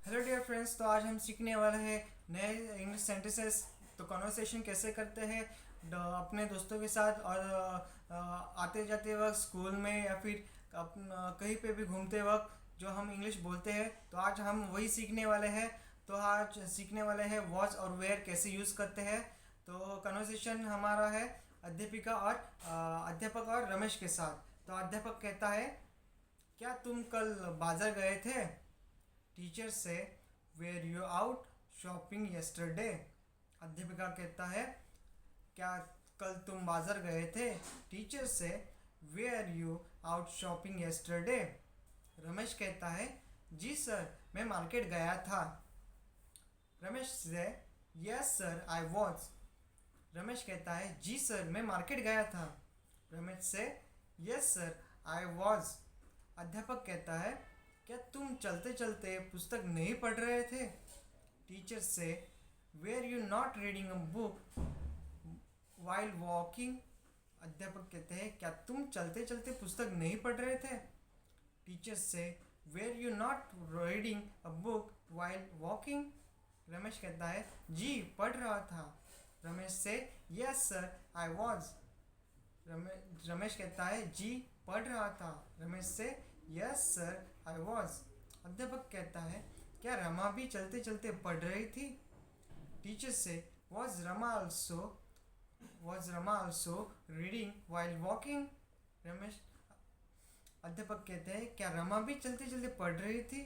Hello dear friends. तो आज हम सीखने वाले हैं नए इंग्लिश सेंटेंसेस। तो कन्वर्सेशन कैसे करते हैं अपने दोस्तों के साथ और आते जाते वक्त स्कूल में या फिर कहीं पे भी घूमते वक्त जो हम इंग्लिश बोलते हैं। तो आज हम वही सीखने वाले हैं। तो आज सीखने वाले हैं वॉच और वेयर कैसे यूज़ करते हैं। तो कन्वर्सेशन हमारा है अध्यापक और रमेश के साथ। तो अध्यापक कहता है, क्या तुम कल बाजार गए थे? टीचर से, were you out shopping yesterday? अध्यापिका कहता है, क्या कल तुम बाजार गए थे? टीचर से, were you out shopping yesterday? Ramesh कहता है, जी सर, मैं मार्केट गया था। रमेश से, yes sir I was. Ramesh कहता है, जी सर, मैं मार्केट गया था। रमेश से, यस सर आई वॉज। अध्यापक कहता है, क्या तुम चलते चलते पुस्तक नहीं पढ़ रहे थे? टीचर से, were you not reading a book while walking? अध्यापक कहते हैं, क्या तुम चलते चलते पुस्तक नहीं पढ़ रहे थे? टीचर से, were you not reading a book while walking? Ramesh कहता है, जी पढ़ रहा था। रमेश से, yes sir I was. Ramesh कहता है, जी पढ़ रहा था। रमेश से, यस सर आई वॉज। अध्यापक कहता है, क्या रमा भी चलते चलते पढ़ रही थी? टीचर से, was Rama also reading while walking? Ramesh अध्यापक कहते हैं, क्या रमा भी चलते चलते पढ़ रही थी?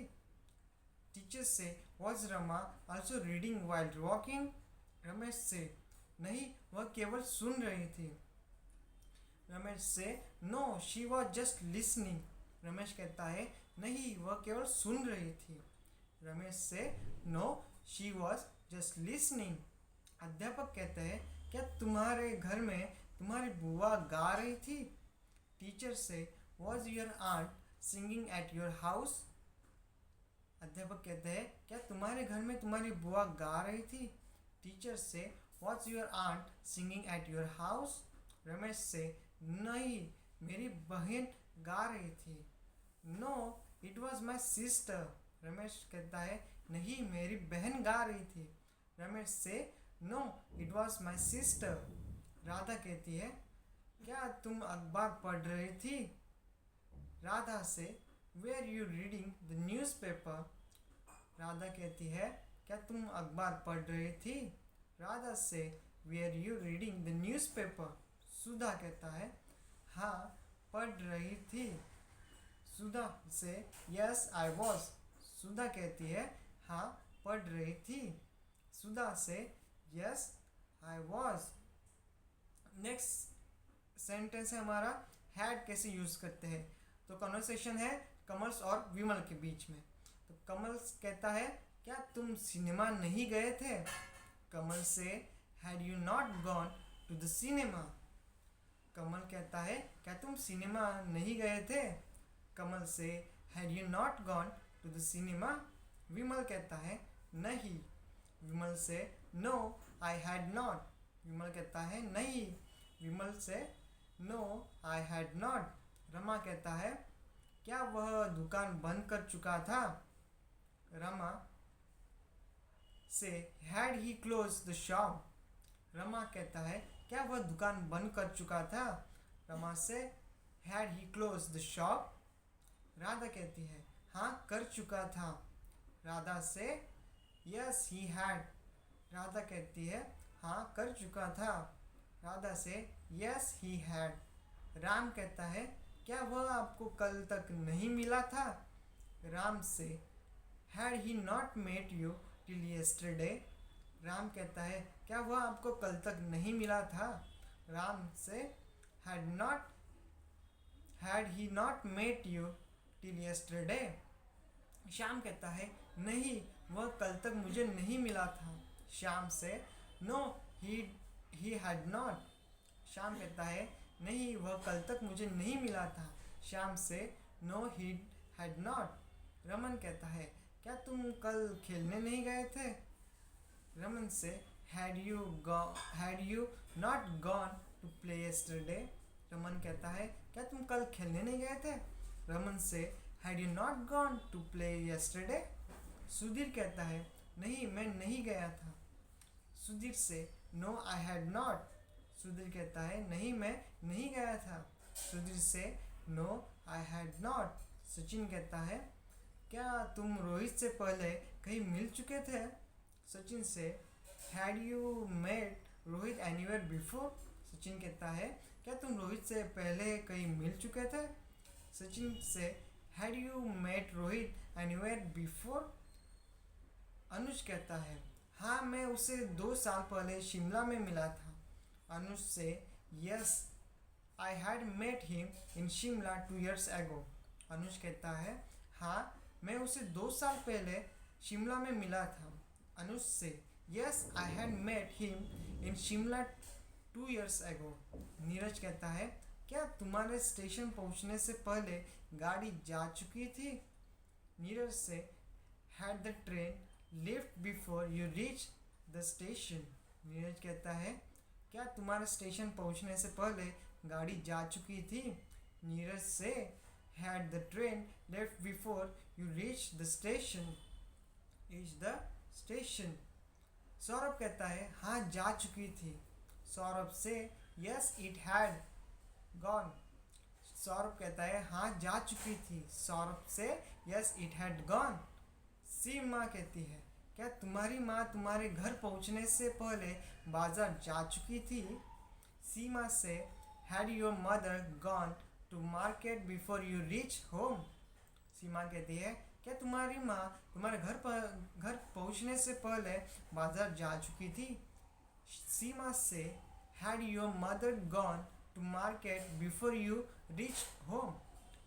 टीचर से, was Rama also reading while walking? Ramesh से, नहीं, वह केवल सुन रही थी। रमेश से, no she was just listening? Ramesh कहता है, नहीं, वह केवल सुन रही थी। रमेश से, no she was just listening. अध्यापक कहते हैं, क्या तुम्हारे घर में तुम्हारी बुआ गा रही थी? टीचर से, was your aunt singing at your house? अध्यापक कहते हैं, क्या तुम्हारे घर में तुम्हारी बुआ गा रही थी? टीचर से, was your aunt singing at your house? Ramesh से, नहीं, मेरी बहन गा रही थी। No it was my sister. Ramesh कहता है, नहीं, मेरी बहन गा रही थी। रमेश से, no it was my sister. Radha कहती है, क्या तुम अखबार पढ़ रही थी? राधा से, were you reading the newspaper? Radha कहती है, क्या तुम अखबार पढ़ रही थी? राधा से, were you reading the newspaper? Sudha कहता है, हाँ पढ़ रही थी। सुधा से, यस आई वॉज। सुधा कहती है, हाँ पढ़ रही थी। सुधा से, yes I was. Next sentence है हमारा, हैड कैसे यूज़ करते हैं। तो कन्वर्सेशन है कमल और विमल के बीच में। तो कमल कहता है, क्या तुम सिनेमा नहीं गए थे? कमल से, had you not gone to the cinema? Kamal कहता है, क्या तुम सिनेमा नहीं गए थे? कमल से, had you not gone to the cinema? Vimal कहता है, नहीं। विमल से, no I had not. Vimal कहता है, नहीं। विमल से, no I had not. Rama कहता है, क्या वह दुकान बंद कर चुका था? रमा से, had he close the shop? Rama कहता है, क्या वह दुकान बंद कर चुका था? रमा से, had he close the shop? Radha कहती है, हाँ कर चुका था। राधा से, यस ही हैड। राधा कहती है, हाँ कर चुका था। राधा से, यस ही हैड। राम कहता है, क्या वह आपको कल तक नहीं मिला था? राम से, had he not met you till yesterday? Ram कहता है, क्या वह आपको कल तक नहीं मिला था? राम से, had he not met you till yesterday? Shyam कहता है, नहीं, वह कल तक मुझे नहीं मिला था। श्याम से, no he had not. Shyam कहता है, नहीं, वह कल तक मुझे नहीं मिला था। श्याम से, no he had not. Raman कहता है, क्या तुम कल खेलने नहीं गए थे? रमन से, had you not gone to play yesterday? Raman कहता है, क्या तुम कल खेलने नहीं गए थे? रमन से, had you not gone to play yesterday? Sudhir कहता है नहीं मैं नहीं गया था। सुधीर से no I had not. Sudhir कहता है नहीं मैं नहीं गया था। सुधीर से no I had not. Sachin कहता है क्या तुम रोहित से पहले कहीं मिल चुके थे। सचिन से had you met Rohit anywhere before. Sachin कहता है क्या तुम रोहित से पहले कहीं मिल चुके थे। सचिन से had you met Rohit anywhere before. Anuj कहता है हाँ मैं उसे 2 साल पहले शिमला में मिला था। अनुज से yes I had met him in Shimla 2 years ago। Anuj कहता है हाँ मैं उसे 2 साल पहले शिमला में मिला था। अनुज से yes I had met him in Shimla 2 years ago। Neeraj कहता है क्या तुम्हारे स्टेशन पहुंचने से पहले गाड़ी जा चुकी थी। नीरज से had the train lift before you reach the station. Neeraj कहता है क्या तुम्हारे स्टेशन पहुंचने से पहले गाड़ी जा चुकी थी। नीरज से had the train left before you reach the station. Is the station. Saurabh कहता है हाँ जा चुकी थी। सौरभ से yes it had gone. Saurabh कहता है हाँ जा चुकी थी। सौरभ से यस इट हैड गॉन। सीमा कहती है क्या तुम्हारी माँ तुम्हारे घर पहुँचने से पहले बाजार जा चुकी थी। सीमा से had your mother gone to market before you reach home. Seema कहती है क्या तुम्हारी माँ तुम्हारे घर पहुँचने से पहले बाजार जा चुकी थी। सीमा से had your mother gone to market before you reach home.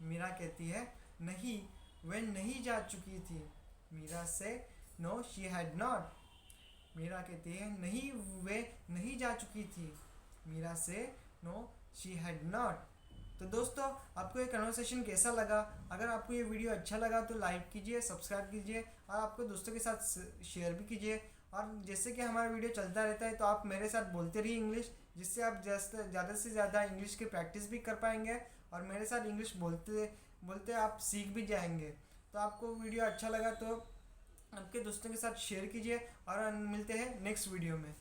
Meera कहती है नहीं वह नहीं जा चुकी थी। मीरा से no she had not. Meera कहती है नहीं वे नहीं जा चुकी थी। मीरा से नो शी हैड नॉट। तो दोस्तों आपको ये कन्वर्सेशन कैसा लगा। अगर आपको ये वीडियो अच्छा लगा तो लाइक कीजिए, सब्सक्राइब कीजिए और आपको दोस्तों के साथ शेयर भी कीजिए। और जैसे कि हमारा वीडियो चलता रहता है तो आप मेरे साथ बोलते रहिए इंग्लिश, जिससे आप ज़्यादा से ज़्यादा इंग्लिश की प्रैक्टिस भी कर पाएंगे और मेरे साथ इंग्लिश बोलते बोलते आप सीख भी जाएंगे। तो आपको वीडियो अच्छा लगा तो आपके दोस्तों के साथ शेयर कीजिए और मिलते हैं नेक्स्ट वीडियो में।